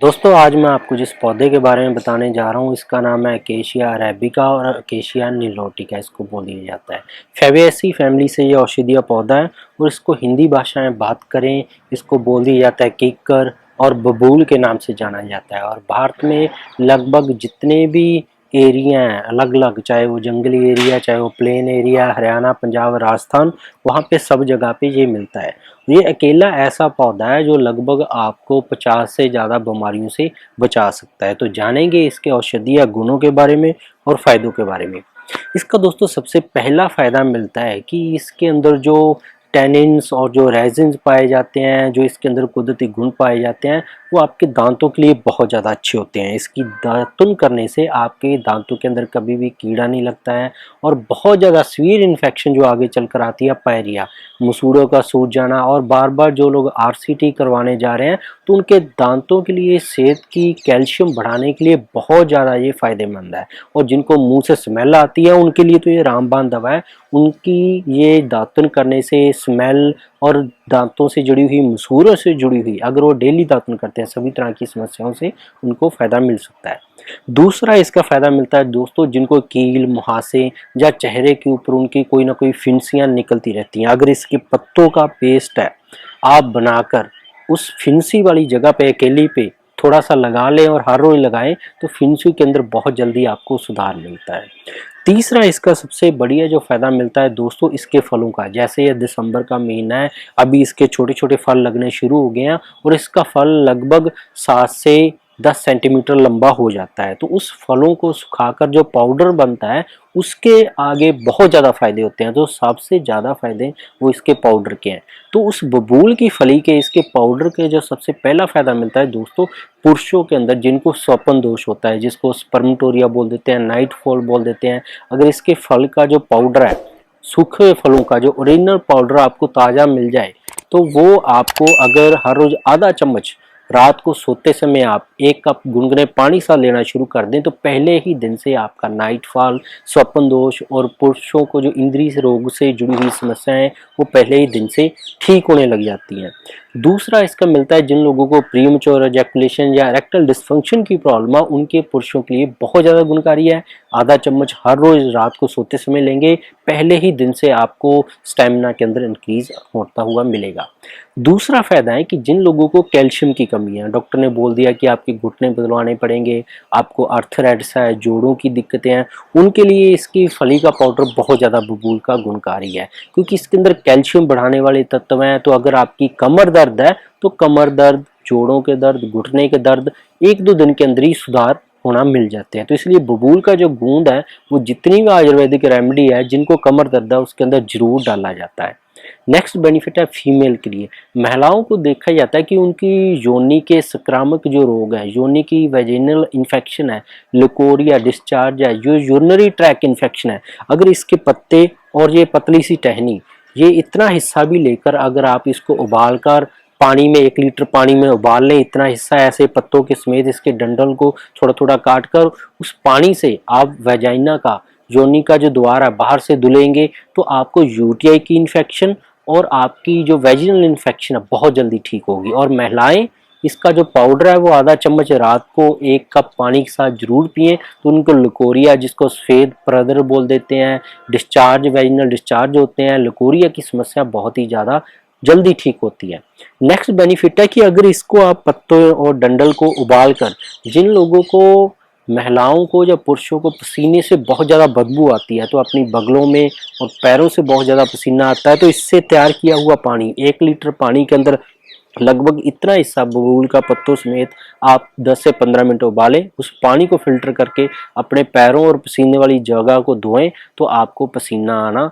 दोस्तों आज मैं आपको जिस पौधे के बारे में बताने जा रहा हूँ इसका नाम है अकेशिया अरेबिका और अकेशिया निलोटिका इसको बोल दिया जाता है। फेवेसी फैमिली से ये औषधीय पौधा है और इसको हिंदी भाषा में बात करें इसको बोल दिया जाता है किक्कर और बबूल के नाम से जाना जाता है। और भारत में लगभग जितने भी एरिया हैं अलग अलग, चाहे वो जंगली एरिया चाहे वो प्लेन एरिया, हरियाणा पंजाब राजस्थान, वहाँ पे सब जगह पे ये मिलता है। ये अकेला ऐसा पौधा है जो लगभग आपको 50 से ज़्यादा बीमारियों से बचा सकता है। तो जानेंगे इसके औषधीय गुणों के बारे में और फायदों के बारे में। इसका दोस्तों सबसे पहला फायदा मिलता है कि इसके अंदर जो टैनिन्स और जो रेजिन्स पाए जाते हैं, जो इसके अंदर कुदरती गुण पाए जाते हैं, वो आपके दांतों के लिए बहुत ज़्यादा अच्छे होते हैं। इसकी दातुन करने से आपके दांतों के अंदर कभी भी कीड़ा नहीं लगता है। और बहुत ज़्यादा सीवियर इन्फेक्शन जो आगे चलकर आती है, पायरिया, मसूड़ों का सूज जाना, और बार बार जो लोग आरसीटी करवाने जा रहे हैं तो उनके दांतों के लिए सेहत की कैल्शियम बढ़ाने के लिए बहुत ज़्यादा ये फ़ायदेमंद है। और जिनको मुंह से स्मेल आती है उनके लिए तो ये रामबाण दवा है। उनकी ये दातुन करने से स्मेल और दांतों से जुड़ी हुई, मसूड़ों से जुड़ी हुई, अगर वो डेली दातुन करते हैं सभी तरह की समस्याओं से उनको फ़ायदा मिल सकता है। दूसरा इसका फ़ायदा मिलता है दोस्तों जिनको कील, मुहासे या चेहरे के ऊपर उनकी कोई ना कोई फिंसियाँ निकलती रहती हैं, अगर इसके पत्तों का पेस्ट है आप बनाकर उस फिंसी वाली जगह पे अकेली पे थोड़ा सा लगा लें और हर रोज लगाएं तो फिंसी के अंदर बहुत जल्दी आपको सुधार मिलता है। तीसरा इसका सबसे बढ़िया जो फायदा मिलता है दोस्तों इसके फलों का। जैसे ये दिसंबर का महीना है, अभी इसके छोटे छोटे फल लगने शुरू हो गए हैं और इसका फल लगभग 7 से 10 सेंटीमीटर लंबा हो जाता है। तो उस फलों को सुखाकर जो पाउडर बनता है उसके आगे बहुत ज़्यादा फायदे होते हैं। तो सबसे ज़्यादा फायदे वो इसके पाउडर के हैं। तो उस बबूल की फली के इसके पाउडर के जो सबसे पहला फायदा मिलता है दोस्तों, पुरुषों के अंदर जिनको स्वपन दोष होता है, जिसको स्पर्मटोरिया बोल देते हैं, नाइट फॉल बोल देते हैं, अगर इसके फल का जो पाउडर है, सूखे फलों का जो ओरिजिनल पाउडर आपको ताज़ा मिल जाए तो वो आपको अगर हर रोज आधा चम्मच रात को सोते समय आप 1 कप गुनगुने पानी सा लेना शुरू कर दें तो पहले ही दिन से आपका नाइट फॉल, स्वप्न दोष और पुरुषों को जो इंद्रिय रोग से जुड़ी हुई समस्याएं वो पहले ही दिन से ठीक होने लग जाती हैं। दूसरा इसका मिलता है जिन लोगों को प्रीमैच्योर एजैकुलेशन या इरेक्टाइल डिस्फंक्शन की प्रॉब्लम है उनके पुरुषों के लिए बहुत ज़्यादा गुणकारी है। आधा चम्मच हर रोज रात को सोते समय लेंगे, पहले ही दिन से आपको स्टेमिना के अंदर इंक्रीज होता हुआ मिलेगा। दूसरा फायदा है कि जिन लोगों को कैल्शियम की कमी है, डॉक्टर ने बोल दिया कि आपके घुटने बदलवाने पड़ेंगे, आपको आर्थराइटिस है, जोड़ों की दिक्कतें हैं, उनके लिए इसकी फली का पाउडर बहुत ज़्यादा बबूल का गुणकारी है क्योंकि इसके अंदर कैल्शियम बढ़ाने वाले तत्व हैं। तो अगर आपकी कमर दर्द है तो कमर दर्द, जोड़ों के दर्द, घुटने के दर्द 1-2 दिन के अंदर ही सुधार होना मिल जाते हैं। तो इसलिए बबूल का जो गूंद है वो जितनी भी आयुर्वेदिक रेमेडी है जिनको कमर दर्द है उसके अंदर जरूर डाला जाता है। नेक्स्ट बेनिफिट है फीमेल के लिए। महिलाओं को देखा जाता है कि उनकी योनि के संक्रामक जो रोग है, योनि की वेजिनल इन्फेक्शन है, लिकोरिया डिस्चार्ज है, जो यूरिनरी ट्रैक इन्फेक्शन है, अगर इसके पत्ते और ये पतली सी टहनी, ये इतना हिस्सा भी लेकर अगर आप इसको उबाल कर पानी में 1 लीटर पानी में उबाल लें, इतना हिस्सा ऐसे पत्तों के समेत इसके डंडल को थोड़ा थोड़ा काट कर उस पानी से आप वेजाइना का, योनि का जो द्वार है बाहर से धुलेंगे तो आपको यूटीआई की इन्फेक्शन और आपकी जो वेजिनल इन्फेक्शन है बहुत जल्दी ठीक होगी। और महिलाएं इसका जो पाउडर है वो आधा चम्मच रात को 1 कप पानी के साथ जरूर पिएं तो उनको लिकोरिया, जिसको सफ़ेद प्रदर बोल देते हैं, डिस्चार्ज, वेजिनल डिस्चार्ज होते हैं, लिकोरिया की समस्या बहुत ही ज़्यादा जल्दी ठीक होती है। नेक्स्ट बेनिफिट है कि अगर इसको आप पत्तों और डंडल को उबाल कर, जिन लोगों को, महिलाओं को या पुरुषों को पसीने से बहुत ज़्यादा बदबू आती है, तो अपनी बगलों में और पैरों से बहुत ज़्यादा पसीना आता है, तो इससे तैयार किया हुआ पानी 1 लीटर पानी के अंदर लगभग इतना हिस्सा बबूल का पत्तों समेत आप 10 से 15 मिनट उबालें, उस पानी को फिल्टर करके अपने पैरों और पसीने वाली जगह को धोएं तो आपको पसीना आना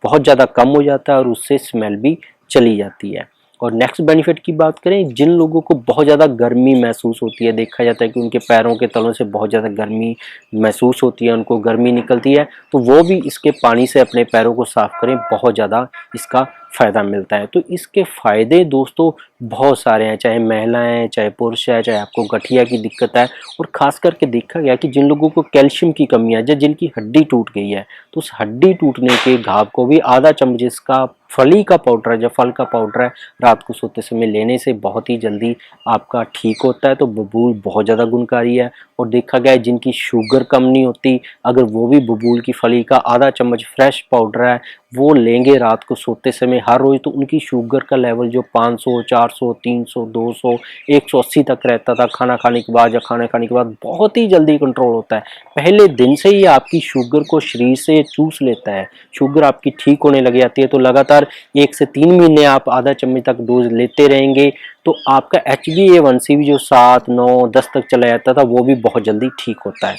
बहुत ज़्यादा कम हो जाता है और उससे स्मेल भी चली जाती है। और नेक्स्ट बेनिफिट की बात करें, जिन लोगों को बहुत ज़्यादा गर्मी महसूस होती है, देखा जाता है कि उनके पैरों के तलों से बहुत ज़्यादा गर्मी महसूस होती है, उनको गर्मी निकलती है, तो वो भी इसके पानी से अपने पैरों को साफ करें, बहुत ज़्यादा इसका फ़ायदा मिलता है। तो इसके फ़ायदे दोस्तों बहुत सारे हैं, चाहे महिलाएँ, चाहे पुरुष है, चाहे आपको गठिया की दिक्कत है, और ख़ास करके देखा गया कि जिन लोगों को कैल्शियम की कमी है या जिनकी हड्डी टूट गई है, तो उस हड्डी टूटने के घाव को भी आधा चम्मच इसका फली का पाउडर है, जो फल का पाउडर है, रात को सोते समय लेने से बहुत ही जल्दी आपका ठीक होता है। तो बबूल बहुत ज़्यादा गुणकारी है, और देखा गया है जिनकी शुगर कम नहीं होती, अगर वो भी बबूल की फली का आधा चम्मच फ्रेश पाउडर है वो लेंगे रात को सोते समय हर रोज़, तो उनकी शुगर का लेवल जो 500, 400, 300, 200, 180 तक रहता था खाना खाने के बाद या खाना खाने के बाद, बहुत ही जल्दी कंट्रोल होता है। पहले दिन से ही आपकी शुगर को शरीर से चूस लेता है, शुगर आपकी ठीक होने लग जाती है। तो लगातार 1 से 3 महीने आप आधा चम्मच तक डोज लेते रहेंगे, तो आपका HbA1c भी जो 7, 9, 10 तक चला जाता था वो भी बहुत जल्दी ठीक होता है।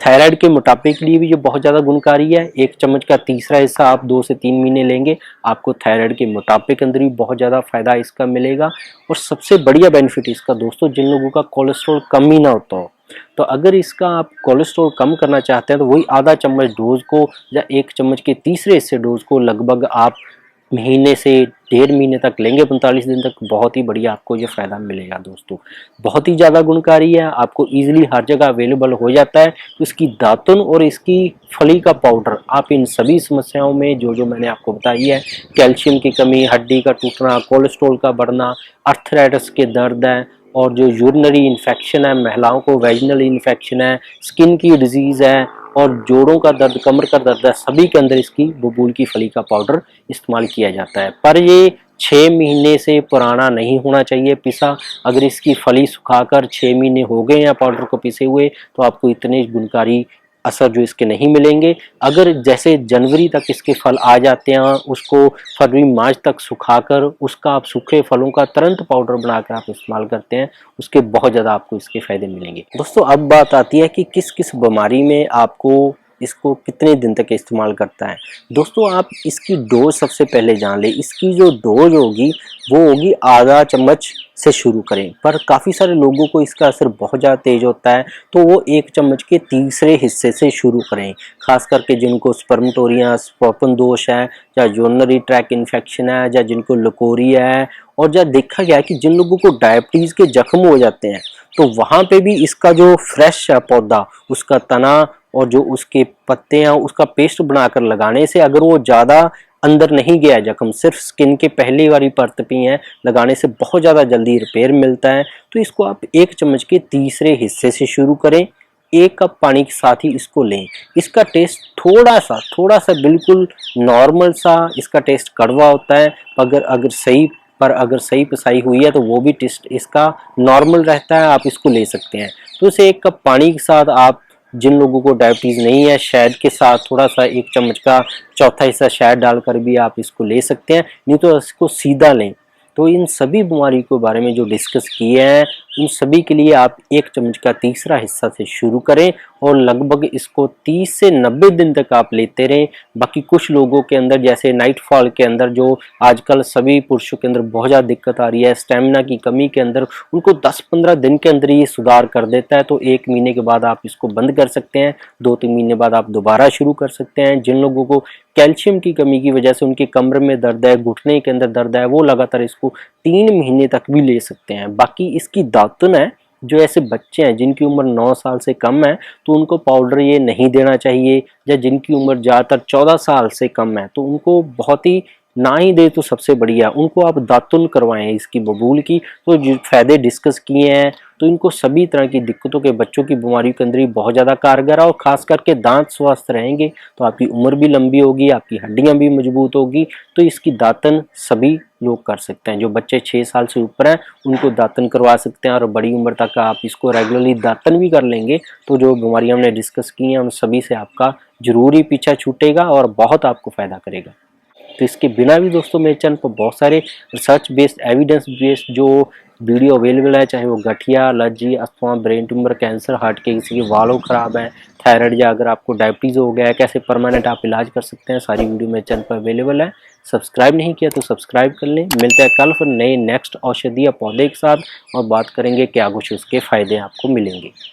थायराइड के मोटापे के लिए भी जो बहुत ज़्यादा गुणकारी है, 1 चम्मच का तीसरा हिस्सा आप 2 से 3 महीने लेंगे, आपको थायराइड के मोटापे के अंदर भी बहुत ज़्यादा फायदा इसका मिलेगा। और सबसे बढ़िया बेनिफिट इसका दोस्तों, जिन लोगों का कोलेस्ट्रॉल कम ही ना होता हो, तो अगर इसका आप कोलेस्ट्रॉल कम करना चाहते हैं तो वही आधा चम्मच डोज को या 1 चम्मच के तीसरे हिस्से डोज को लगभग आप महीने से 1.5 महीने तक लेंगे, 45 दिन तक, बहुत ही बढ़िया आपको ये फ़ायदा मिलेगा दोस्तों। बहुत ही ज़्यादा गुणकारी है, आपको ईजिली हर जगह अवेलेबल हो जाता है। तो इसकी दातुन और इसकी फली का पाउडर आप इन सभी समस्याओं में जो मैंने आपको बताई है, कैल्शियम की कमी, हड्डी का टूटना, कोलेस्ट्रॉल का बढ़ना, अर्थराइटिस के दर्द है, और जो यूरिनरी इन्फेक्शन है, महिलाओं को वेजिनल इन्फेक्शन है, स्किन की डिजीज़ है, और जोड़ों का दर्द, कमर का दर्द है, सभी के अंदर इसकी बबूल की फली का पाउडर इस्तेमाल किया जाता है। पर ये 6 महीने से पुराना नहीं होना चाहिए पिसा। अगर इसकी फली सुखाकर 6 महीने हो गए या पाउडर को पिसे हुए, तो आपको इतने गुणकारी असर जो इसके नहीं मिलेंगे। अगर जैसे जनवरी तक इसके फल आ जाते हैं, उसको फरवरी मार्च तक सुखाकर उसका आप सूखे फलों का तुरंत पाउडर बनाकर आप इस्तेमाल करते हैं, उसके बहुत ज़्यादा आपको इसके फ़ायदे मिलेंगे। दोस्तों अब बात आती है कि किस किस बीमारी में आपको इसको कितने दिन तक इस्तेमाल करता है। दोस्तों आप इसकी डोज सबसे पहले जान लें। इसकी जो डोज होगी वो होगी आधा चम्मच से शुरू करें, पर काफ़ी सारे लोगों को इसका असर बहुत ज़्यादा तेज होता है, तो वो 1 चम्मच के तीसरे हिस्से से शुरू करें। खास करके जिनको स्पर्मटोरिया, स्वपन दोष है, या यूरिनरी ट्रैक इन्फेक्शन है, या जिनको लकोरिया है, और जब देखा गया है कि जिन लोगों को डायबिटीज़ के जख्म हो जाते हैं, तो वहाँ पे भी इसका जो फ्रेश है पौधा, उसका तना और जो उसके पत्ते हैं, उसका पेस्ट बनाकर लगाने से, अगर वो ज़्यादा अंदर नहीं गया जख्म, सिर्फ स्किन के पहली वाली परत पे है, लगाने से बहुत ज़्यादा जल्दी रिपेयर मिलता है। तो इसको आप 1 चम्मच के तीसरे हिस्से से शुरू करें, 1 कप पानी के साथ ही इसको लें। इसका टेस्ट थोड़ा सा बिल्कुल नॉर्मल सा इसका टेस्ट कड़वा होता है, अगर सही पिसाई हुई है तो वो भी टेस्ट इसका नॉर्मल रहता है, आप इसको ले सकते हैं। तो इसे 1 कप पानी के साथ आप, जिन लोगों को डायबिटीज़ नहीं है, शहद के साथ थोड़ा सा 1 चम्मच का चौथा हिस्सा शहद डालकर भी आप इसको ले सकते हैं, नहीं तो इसको सीधा लें। तो इन सभी बीमारी के बारे में जो डिस्कस किए हैं, उन सभी के लिए आप 1 चम्मच का तीसरा हिस्सा से शुरू करें, और लगभग इसको 30 से 90 दिन तक आप लेते रहें। बाकी कुछ लोगों के अंदर, जैसे नाइट फॉल के अंदर, जो आजकल सभी पुरुषों के अंदर बहुत ज़्यादा दिक्कत आ रही है, स्टेमिना की कमी के अंदर, उनको 10-15 दिन के अंदर ये सुधार कर देता है। तो 1 महीने के बाद आप इसको बंद कर सकते हैं, 2-3 महीने बाद आप दोबारा शुरू कर सकते हैं। जिन लोगों को कैल्शियम की कमी की वजह से उनके कमर में दर्द है, घुटने के अंदर दर्द है, वो लगातार इसको 3 महीने तक भी ले सकते हैं। बाकी इसकी दातुन है, जो ऐसे बच्चे हैं जिनकी उम्र 9 साल से कम है, तो उनको पाउडर ये नहीं देना चाहिए, या जिनकी उम्र ज़्यादातर 14 साल से कम है, तो उनको बहुत ही ना ही दे तो सबसे बढ़िया, उनको आप दातुन करवाएं इसकी बबूल की। तो जो फ़ायदे डिस्कस किए हैं, तो इनको सभी तरह की दिक्कतों के, बच्चों की बीमारी के अंदर ही बहुत ज़्यादा कारगर है, और ख़ास करके दांत स्वस्थ रहेंगे तो आपकी उम्र भी लंबी होगी, आपकी हड्डियां भी मजबूत होगी। तो इसकी दातन सभी लोग कर सकते हैं, जो बच्चे 6 साल से ऊपर हैं उनको दातन करवा सकते हैं, और बड़ी उम्र तक आप इसको रेगुलरली दातन भी कर लेंगे, तो जो बीमारियां हमने डिस्कस की हैं उन सभी से आपका जरूर ही पीछा छूटेगा और बहुत आपको फ़ायदा करेगा। तो इसके बिना भी दोस्तों मेरे चैनल पर बहुत सारे रिसर्च बेस्ड, एविडेंस बेस्ड जो वीडियो अवेलेबल है, चाहे वो गठिया, allergy, asthma, brain tumour, cancer, heart के, किसी के वालों खराब है, थायराइड, या अगर आपको डायबिटीज़ हो गया है, कैसे परमानेंट आप इलाज कर सकते हैं, सारी वीडियो मेरे चैनल पर अवेलेबल है। सब्सक्राइब नहीं किया तो सब्सक्राइब कर लें। मिलते हैं कल फिर नए नेक्स्ट औषधीय पौधे के साथ, और बात करेंगे क्या कुछ उसके फ़ायदे आपको मिलेंगे।